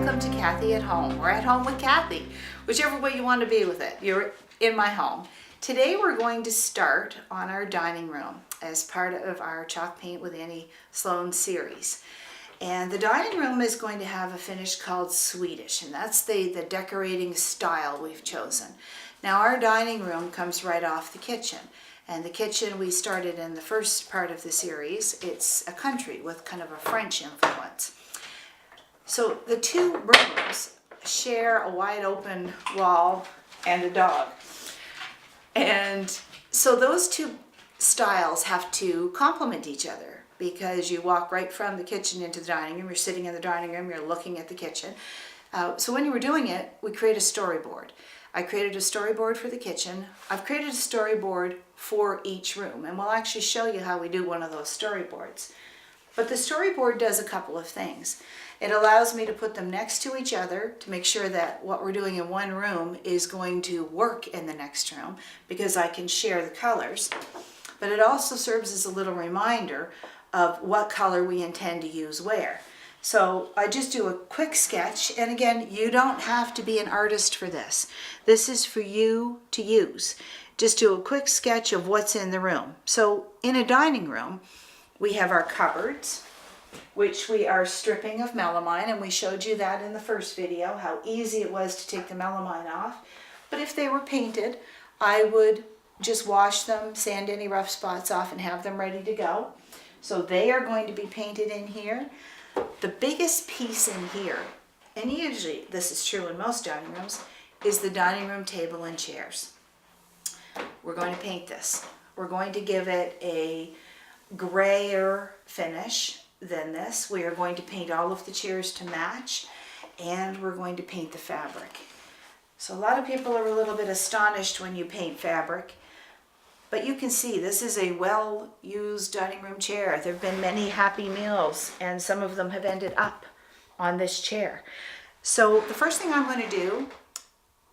welcome to Cathy at Home. We're at home with Cathy, whichever way you want to be with it. You're in my home. Today we're going to start on our dining room as part of our Chalk Paint with Annie Sloan series. And the dining room is going to have a finish called Swedish, and that's the decorating style we've chosen. Now our dining room comes right off the kitchen. And the kitchen we started in the first part of the series, it's a country with kind of a French influence. So the two rooms share a wide open wall and a dog. And so those two styles have to complement each other because you walk right from the kitchen into the dining room, you're sitting in the dining room, you're looking at the kitchen. So when you were doing it, we create a storyboard. I created a storyboard for the kitchen. I've created a storyboard for each room, and we'll actually show you how we do one of those storyboards. But the storyboard does a couple of things. It allows me to put them next to each other to make sure that what we're doing in one room is going to work in the next room because I can share the colors. But it also serves as a little reminder of what color we intend to use where. So I just do a quick sketch, and again, you don't have to be an artist for this. This is for you to use. Just do a quick sketch of what's in the room. So in a dining room, we have our cupboards, which we are stripping of melamine, and we showed you that in the first video, how easy it was to take the melamine off. But if they were painted, I would just wash them, sand any rough spots off, and have them ready to go. So they are going to be painted in here. The biggest piece in here, and usually this is true in most dining rooms, is the dining room table and chairs. We're going to paint this. We're going to give it a grayer finish than this. We are going to paint all of the chairs to match, and we're going to paint the fabric. So a lot of people are a little bit astonished when you paint fabric, but you can see this is a well-used dining room chair. There have been many happy meals, and some of them have ended up on this chair. So the first thing I'm going to do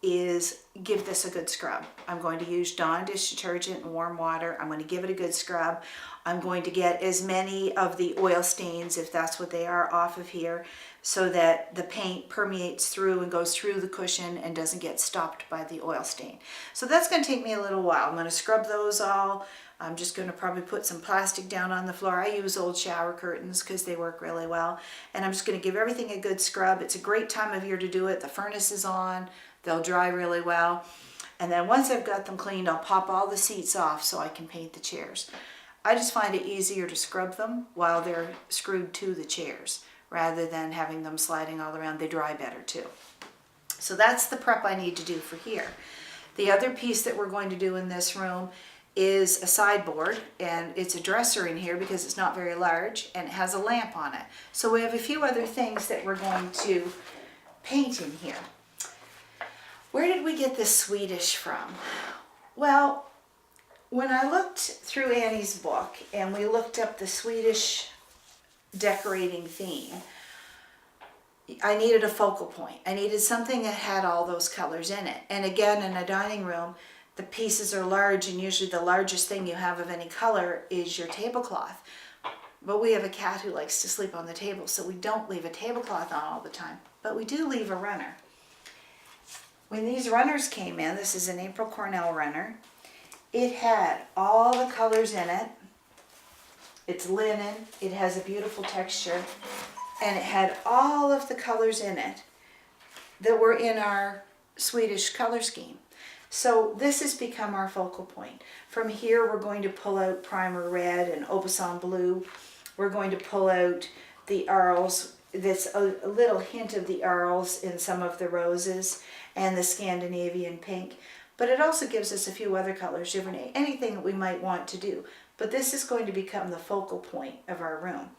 is give this a good scrub. I'm going to use Dawn dish detergent and warm water. I'm going to give it a good scrub. I'm going to get as many of the oil stains, if that's what they are, off of here so that the paint permeates through and goes through the cushion and doesn't get stopped by the oil stain. So that's going to take me a little while. I'm going to scrub those all. I'm just going to probably put some plastic down on the floor. I use old shower curtains because they work really well. And I'm just going to give everything a good scrub. It's a great time of year to do it. The furnace is on. They'll dry really well. And then once I've got them cleaned, I'll pop all the seats off so I can paint the chairs. I just find it easier to scrub them while they're screwed to the chairs rather than having them sliding all around. They dry better too. So that's the prep I need to do for here. The other piece that we're going to do in this room is a sideboard, and it's a dresser in here because it's not very large, and it has a lamp on it. So we have a few other things that we're going to paint in here. Where did we get this Swedish from? Well, when I looked through Annie's book and we looked up the Swedish decorating theme, I needed a focal point. I needed something that had all those colors in it. And again, in a dining room, the pieces are large, and usually the largest thing you have of any color is your tablecloth. But we have a cat who likes to sleep on the table, so we don't leave a tablecloth on all the time, but we do leave a runner. When these runners came in, this is an April Cornell runner, it had all the colors in it. It's linen, it has a beautiful texture, and it had all of the colors in it that were in our Swedish color scheme. So this has become our focal point. From here we're going to pull out Primer Red and Aubusson Blue. We're going to pull out the Arles. There's a little hint of the Arles in some of the roses and the Scandinavian pink. But it also gives us a few other colors, anything that we might want to do. But this is going to become the focal point of our room.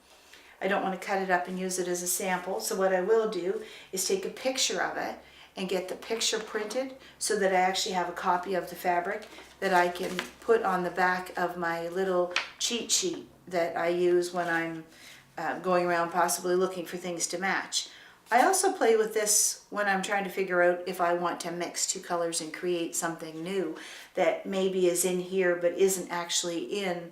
I don't want to cut it up and use it as a sample, so what I will do is take a picture of it and get the picture printed so that I actually have a copy of the fabric that I can put on the back of my little cheat sheet that I use when I'm going around possibly looking for things to match. I also play with this when I'm trying to figure out if I want to mix two colors and create something new that maybe is in here but isn't actually in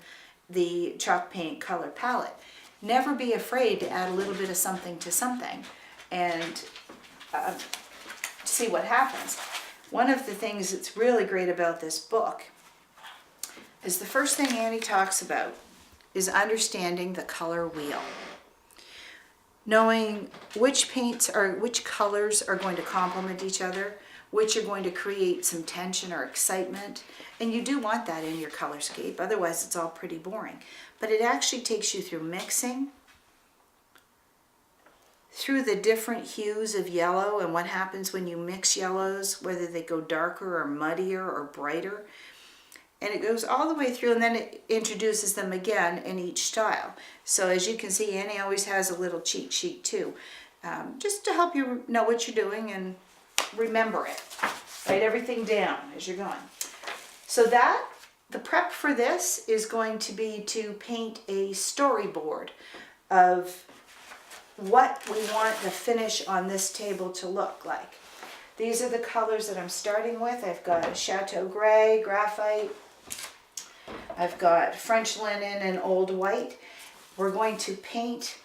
the chalk paint color palette. Never be afraid to add a little bit of something to something. And see what happens. One of the things that's really great about this book is the first thing Annie talks about is understanding the color wheel. Knowing which colors are going to complement each other, which are going to create some tension or excitement. And you do want that in your colorscape, otherwise it's all pretty boring. But it actually takes you through mixing, through the different hues of yellow and what happens when you mix yellows, whether they go darker or muddier or brighter. And it goes all the way through, and then it introduces them again in each style. So as you can see, Annie always has a little cheat sheet too, just to help you know what you're doing and remember it. Write everything down as you're going. So the prep for this is going to be to paint a storyboard of what we want the finish on this table to look like. These are the colors that I'm starting with. I've got Chateau Gray, Graphite. I've got French Linen and Old White. We're going to paint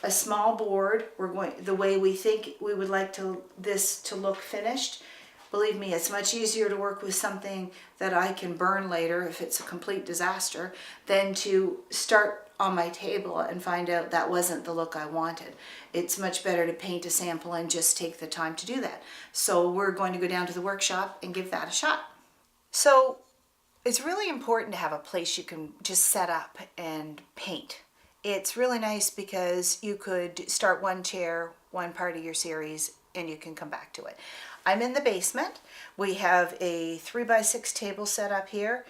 a small board. The way we think we would like this to look finished. Believe me, it's much easier to work with something that I can burn later if it's a complete disaster than to start on my table and find out that wasn't the look I wanted. It's much better to paint a sample and just take the time to do that. So we're going to go down to the workshop and give that a shot. So it's really important to have a place you can just set up and paint. It's really nice because you could start one chair, one part of your series, and you can come back to it. I'm in the basement. We have a 3x6 table set up here.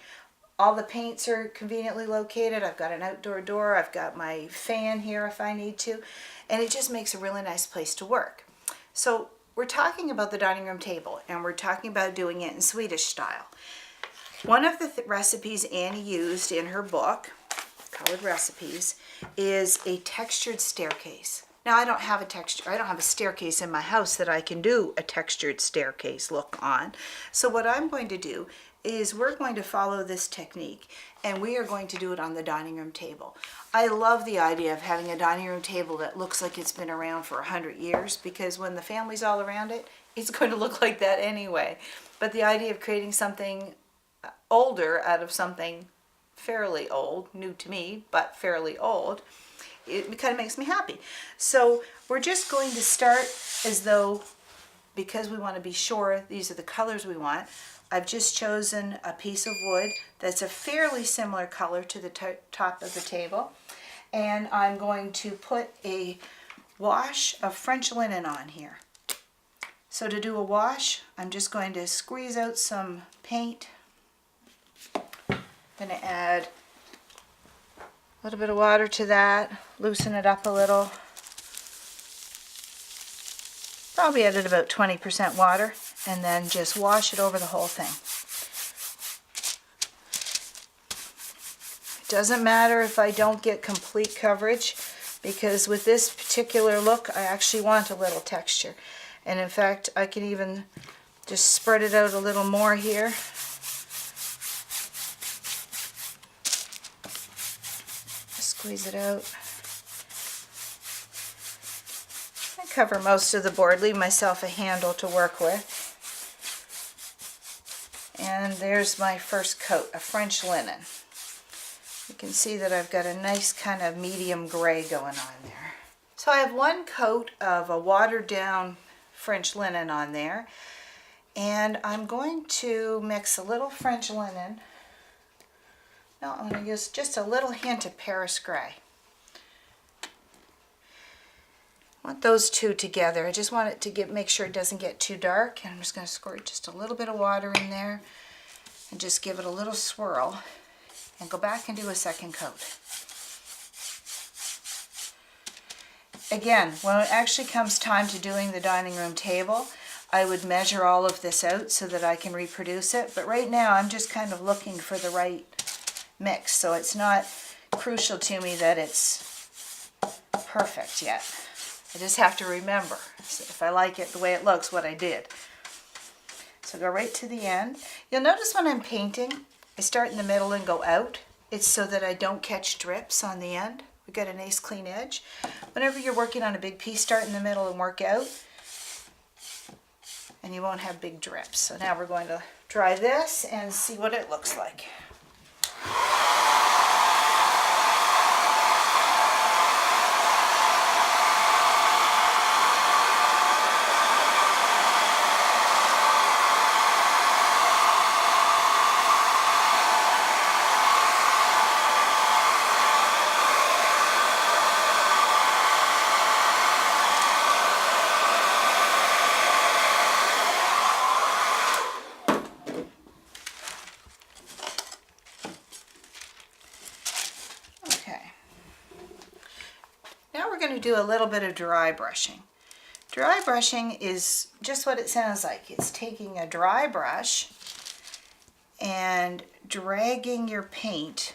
All the paints are conveniently located. I've got an outdoor door. I've got my fan here if I need to. And it just makes a really nice place to work. So we're talking about the dining room table, and we're talking about doing it in Swedish style. One of the recipes Annie used in her book, Colored Recipes, is a textured staircase. Now I don't have a staircase in my house that I can do a textured staircase look on. So what I'm going to do is we're going to follow this technique, and we are going to do it on the dining room table. I love the idea of having a dining room table that looks like it's been around for 100 years, because when the family's all around it, it's going to look like that anyway. But the idea of creating something older out of something fairly old, new to me, but fairly old, it kind of makes me happy. So we're just going to start as though, because we want to be sure these are the colors we want, I've just chosen a piece of wood that's a fairly similar color to the top of the table. And I'm going to put a wash of French linen on here. So to do a wash, I'm just going to squeeze out some paint. Going to add a little bit of water to that, loosen it up a little. Probably added about 20% water, and then just wash it over the whole thing. It doesn't matter if I don't get complete coverage, because with this particular look I actually want a little texture. And in fact, I can even just spread it out a little more here. Squeeze it out. I cover most of the board, leave myself a handle to work with. And there's my first coat of French linen. You can see that I've got a nice kind of medium gray going on there. So I have one coat of a watered down French linen on there, and I'm going to mix a little French linen. Now I'm going to use just a little hint of Paris gray. I want those two together. I just want it to make sure it doesn't get too dark. And I'm just going to squirt just a little bit of water in there and just give it a little swirl and go back and do a second coat. Again, when it actually comes time to doing the dining room table, I would measure all of this out so that I can reproduce it. But right now I'm just kind of looking for the right mix, so it's not crucial to me that it's perfect yet. I just have to remember, if I like it the way it looks, what I did. So go right to the end. You'll notice when I'm painting, I start in the middle and go out. It's so that I don't catch drips on the end. We get a nice clean edge. Whenever you're working on a big piece, start in the middle and work out. and you won't have big drips. So now we're going to dry this and see what it looks like. Now we're going to do a little bit of dry brushing. Dry brushing is just what it sounds like. It's taking a dry brush and dragging your paint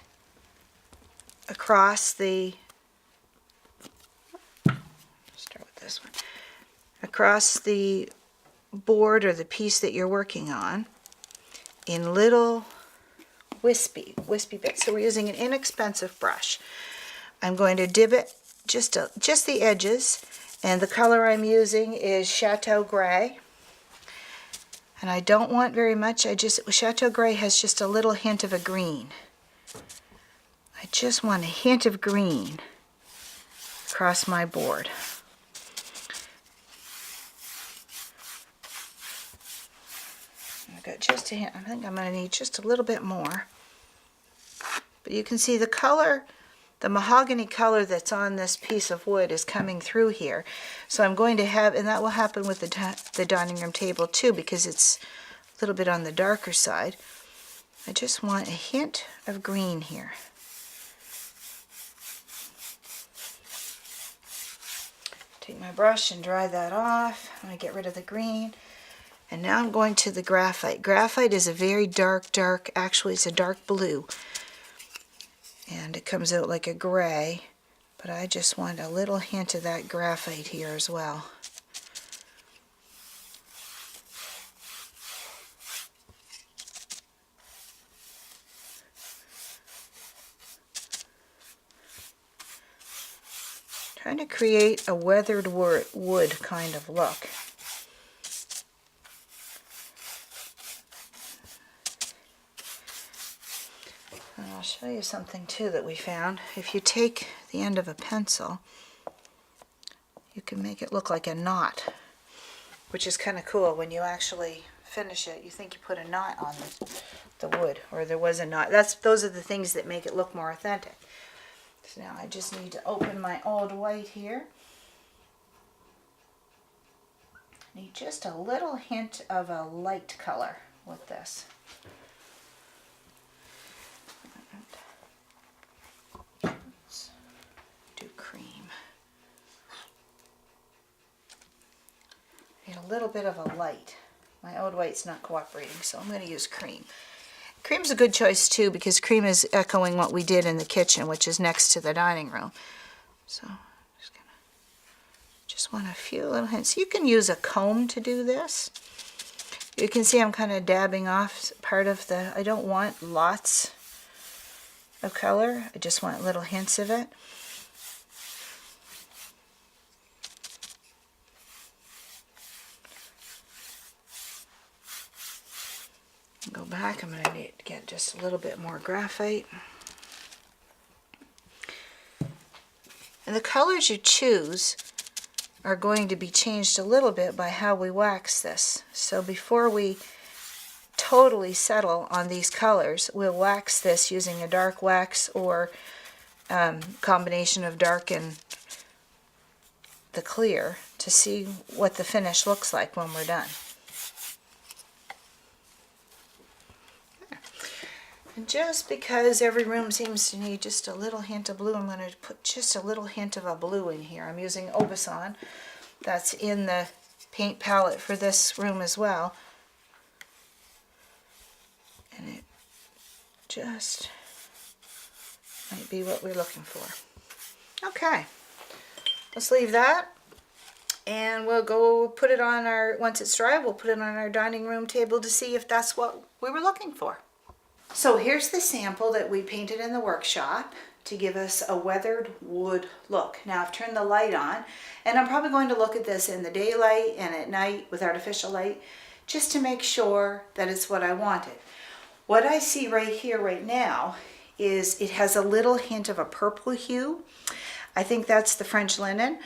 across the, start with this one, across the board or the piece that you're working on in little wispy bits. So we're using an inexpensive brush. I'm going to dip it just the edges, and the color I'm using is Chateau Gray. And I don't want very much. Chateau Gray has just a little hint of a green. I just want a hint of green across my board. I've got just a hint. I think I'm going to need just a little bit more. But you can see the color, the mahogany color that's on this piece of wood is coming through here. So I'm going to have, and that will happen with the dining room table too, because it's a little bit on the darker side. I just want a hint of green here. Take my brush and dry that off. I'm going to get rid of the green. And now I'm going to the graphite. Graphite is a very dark, actually it's a dark blue. And it comes out like a gray, but I just want a little hint of that graphite here as well. Trying to create a weathered wood kind of look. And I'll show you something too that we found. If you take the end of a pencil, you can make it look like a knot, which is kind of cool. When you actually finish it, you think you put a knot on the wood, or there was a knot. Those are the things that make it look more authentic. So now I just need to open my old white here. Need just a little hint of a light color with this. Let's do cream. Need a little bit of a light. My old white's not cooperating, so I'm going to use cream. Cream's a good choice too, because cream is echoing what we did in the kitchen, which is next to the dining room. So just want a few little hints. You can use a comb to do this. You can see I'm kind of dabbing off part of the, I don't want lots of color. I just want little hints of it. Go back, I'm going to need to get just a little bit more graphite. And the colors you choose are going to be changed a little bit by how we wax this. So before we totally settle on these colors, we'll wax this using a dark wax or combination of dark and the clear to see what the finish looks like when we're done. And just because every room seems to need just a little hint of blue, I'm going to put just a little hint of a blue in here. I'm using Obasan. That's in the paint palette for this room as well. And it just might be what we're looking for. Okay, let's leave that. And we'll go put it on our, once it's dry, we'll put it on our dining room table to see if that's what we were looking for. So here's the sample that we painted in the workshop. to give us a weathered wood look. Now I've turned the light on, and I'm probably going to look at this in the daylight and at night with artificial light, just to make sure that it's what I wanted. What I see right here right now is it has a little hint of a purple hue. I think that's the French linen.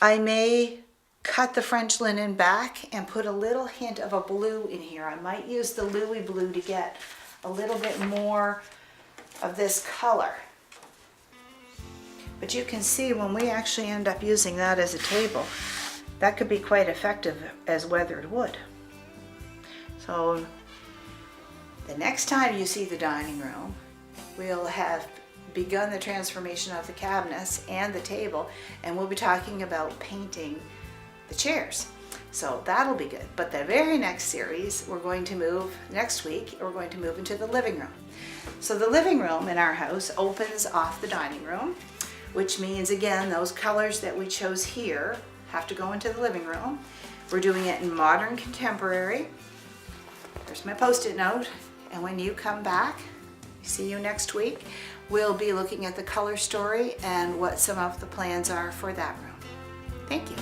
I may cut the French linen back and put a little hint of a blue in here. I might use the Louis blue to get a little bit more of this color. But you can see when we actually end up using that as a table, that could be quite effective as weathered wood. So the next time you see the dining room, we'll have begun the transformation of the cabinets and the table, and we'll be talking about painting the chairs. So that'll be good. But the very next series, next week, we're going to move into the living room. So the living room in our house opens off the dining room, which means, again, those colors that we chose here have to go into the living room. We're doing it in modern contemporary. There's my Post-it note. And when you come back, see you next week, we'll be looking at the color story and what some of the plans are for that room. Thank you.